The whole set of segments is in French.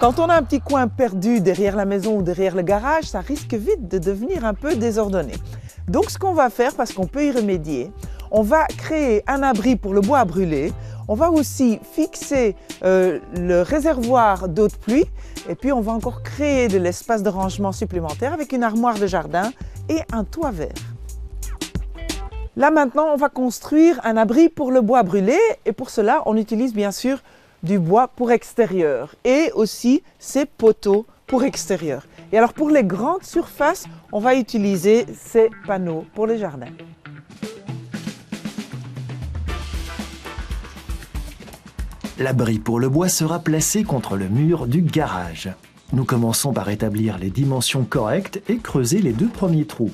Quand on a un petit coin perdu derrière la maison ou derrière le garage, ça risque vite de devenir un peu désordonné. Donc ce qu'on va faire, parce qu'on peut y remédier, on va créer un abri pour le bois à brûler. On va aussi fixer le réservoir d'eau de pluie et puis on va encore créer de l'espace de rangement supplémentaire avec une armoire de jardin et un toit vert. Là maintenant, on va construire un abri pour le bois brûlé et pour cela, on utilise bien sûr du bois pour extérieur et aussi ces poteaux pour extérieur. Et alors pour les grandes surfaces, on va utiliser ces panneaux pour les jardins. L'abri pour le bois sera placé contre le mur du garage. Nous commençons par établir les dimensions correctes et creuser les 2 premiers trous.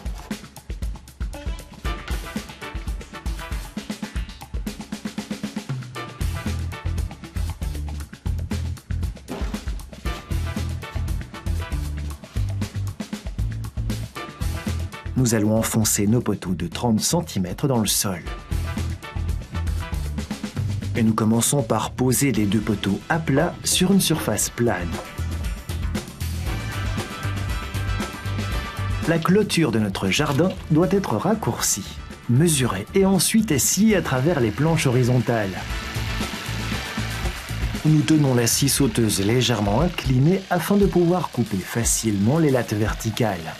Nous allons enfoncer nos poteaux de 30 cm dans le sol. Et nous commençons par poser les 2 poteaux à plat sur une surface plane. La clôture de notre jardin doit être raccourcie, mesurée et ensuite sciée à travers les planches horizontales. Nous tenons la scie sauteuse légèrement inclinée afin de pouvoir couper facilement les lattes verticales.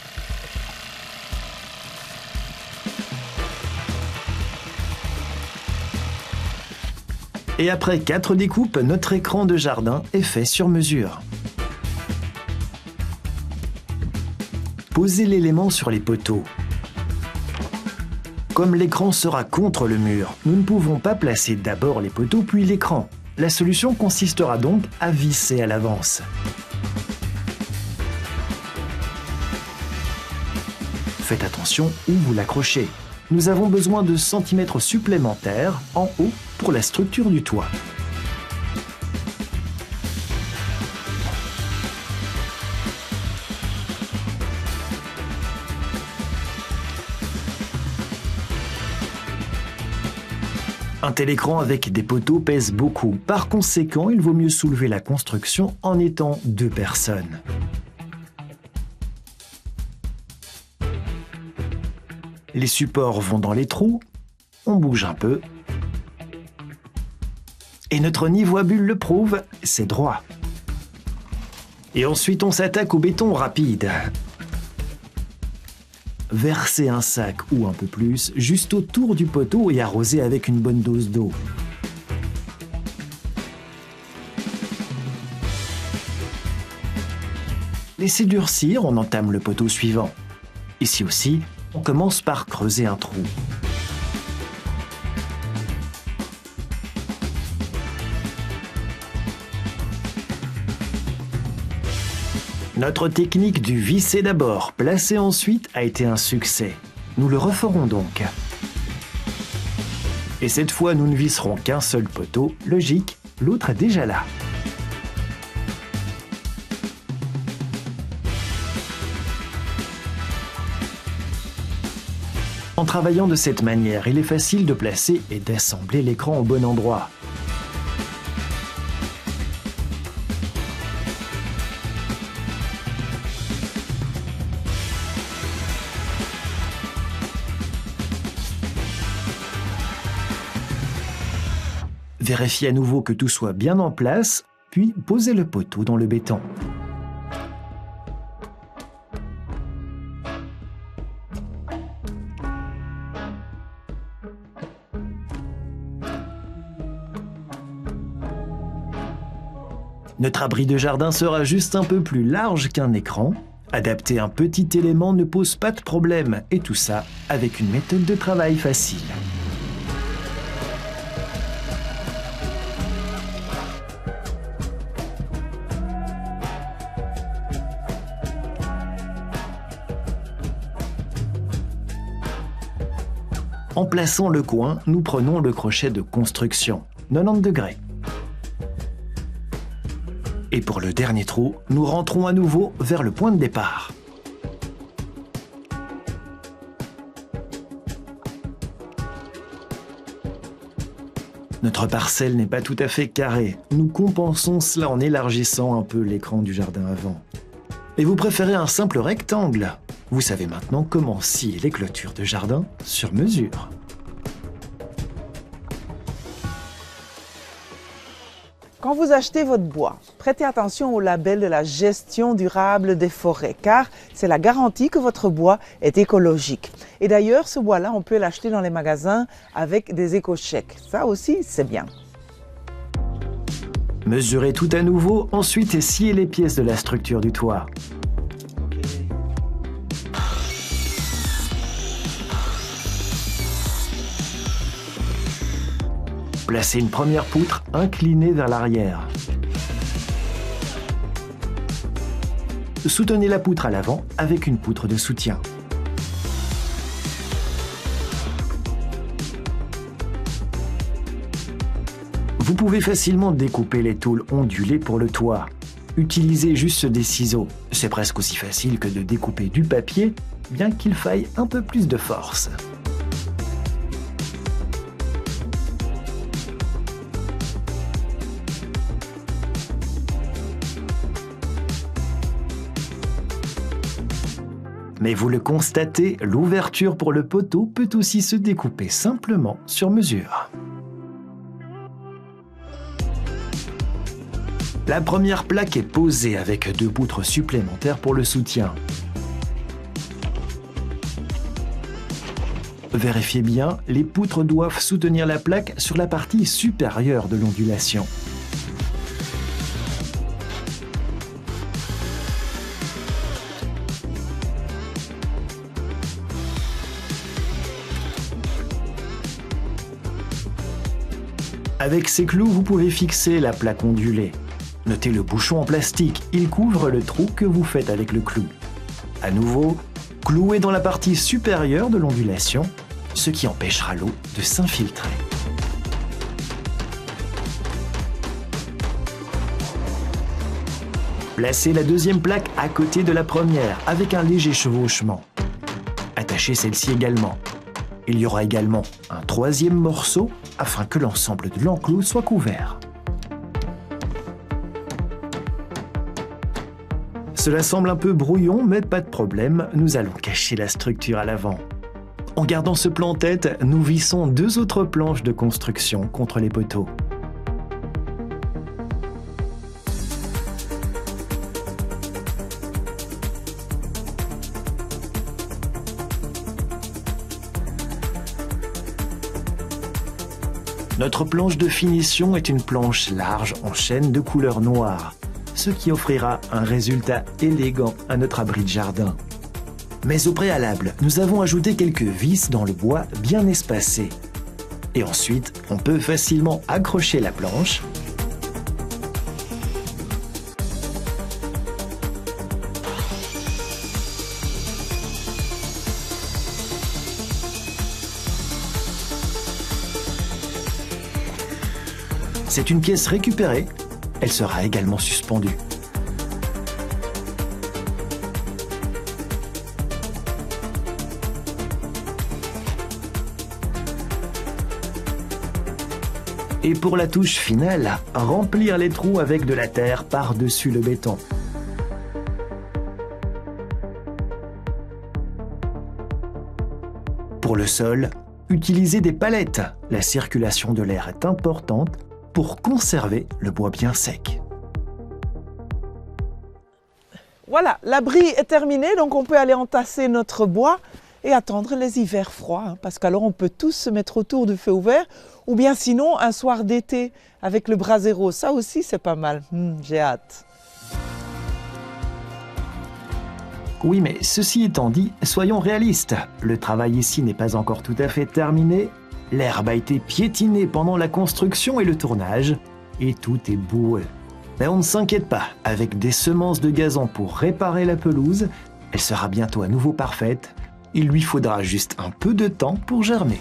Et après 4 découpes, notre écran de jardin est fait sur mesure. Posez l'élément sur les poteaux. Comme l'écran sera contre le mur, nous ne pouvons pas placer d'abord les poteaux puis l'écran. La solution consistera donc à visser à l'avance. Faites attention où vous l'accrochez. Nous avons besoin de centimètres supplémentaires en haut pour la structure du toit. Un tel écran avec des poteaux pèse beaucoup. Par conséquent, il vaut mieux soulever la construction en étant 2 personnes. Les supports vont dans les trous, on bouge un peu. Et notre niveau à bulle le prouve, c'est droit. Et ensuite on s'attaque au béton rapide. Versez un sac ou un peu plus juste autour du poteau et arrosez avec une bonne dose d'eau. Laissez durcir, on entame le poteau suivant. Ici aussi, on commence par creuser un trou. Notre technique du visser d'abord, placer ensuite a été un succès. Nous le referons donc. Et cette fois, nous ne visserons qu'un seul poteau. Logique, l'autre est déjà là. En travaillant de cette manière, il est facile de placer et d'assembler l'écran au bon endroit. Vérifiez à nouveau que tout soit bien en place, puis posez le poteau dans le béton. Notre abri de jardin sera juste un peu plus large qu'un écran. Adapter un petit élément ne pose pas de problème, et tout ça avec une méthode de travail facile. En plaçant le coin, nous prenons le crochet de construction, 90 degrés. Et pour le dernier trou, nous rentrons à nouveau vers le point de départ. Notre parcelle n'est pas tout à fait carrée. Nous compensons cela en élargissant un peu l'écran du jardin avant. Et vous préférez un simple rectangle? Vous savez maintenant comment scier les clôtures de jardin sur mesure. Quand vous achetez votre bois, prêtez attention au label de la gestion durable des forêts, car c'est la garantie que votre bois est écologique. Et d'ailleurs, ce bois-là, on peut l'acheter dans les magasins avec des éco-chèques. Ça aussi, c'est bien. Mesurez tout à nouveau, ensuite et sciez les pièces de la structure du toit. Placez une première poutre inclinée vers l'arrière. Soutenez la poutre à l'avant avec une poutre de soutien. Vous pouvez facilement découper les tôles ondulées pour le toit. Utilisez juste des ciseaux. C'est presque aussi facile que de découper du papier, bien qu'il faille un peu plus de force. Mais vous le constatez, l'ouverture pour le poteau peut aussi se découper simplement sur mesure. La première plaque est posée avec 2 poutres supplémentaires pour le soutien. Vérifiez bien, les poutres doivent soutenir la plaque sur la partie supérieure de l'ondulation. Avec ces clous, vous pouvez fixer la plaque ondulée. Notez le bouchon en plastique, il couvre le trou que vous faites avec le clou. À nouveau, clouez dans la partie supérieure de l'ondulation, ce qui empêchera l'eau de s'infiltrer. Placez la deuxième plaque à côté de la première avec un léger chevauchement. Attachez celle-ci également. Il y aura également un troisième morceau afin que l'ensemble de l'enclos soit couvert. Cela semble un peu brouillon, mais pas de problème, nous allons cacher la structure à l'avant. En gardant ce plan en tête, nous vissons 2 autres planches de construction contre les poteaux. Notre planche de finition est une planche large en chêne de couleur noire, ce qui offrira un résultat élégant à notre abri de jardin. Mais au préalable, nous avons ajouté quelques vis dans le bois bien espacées. Et ensuite, on peut facilement accrocher la planche C'est une pièce récupérée. Elle sera également suspendue. Et pour la touche finale, remplir les trous avec de la terre par-dessus le béton. Pour le sol, utilisez des palettes. La circulation de l'air est importante pour conserver le bois bien sec. Voilà, l'abri est terminé, donc on peut aller entasser notre bois et attendre les hivers froids, parce qu'alors on peut tous se mettre autour du feu ouvert, ou bien sinon un soir d'été avec le brasero, ça aussi c'est pas mal, j'ai hâte. Oui, mais ceci étant dit, soyons réalistes. Le travail ici n'est pas encore tout à fait terminé. L'herbe a été piétinée pendant la construction et le tournage, et tout est boueux. Mais on ne s'inquiète pas, avec des semences de gazon pour réparer la pelouse, elle sera bientôt à nouveau parfaite. Il lui faudra juste un peu de temps pour germer.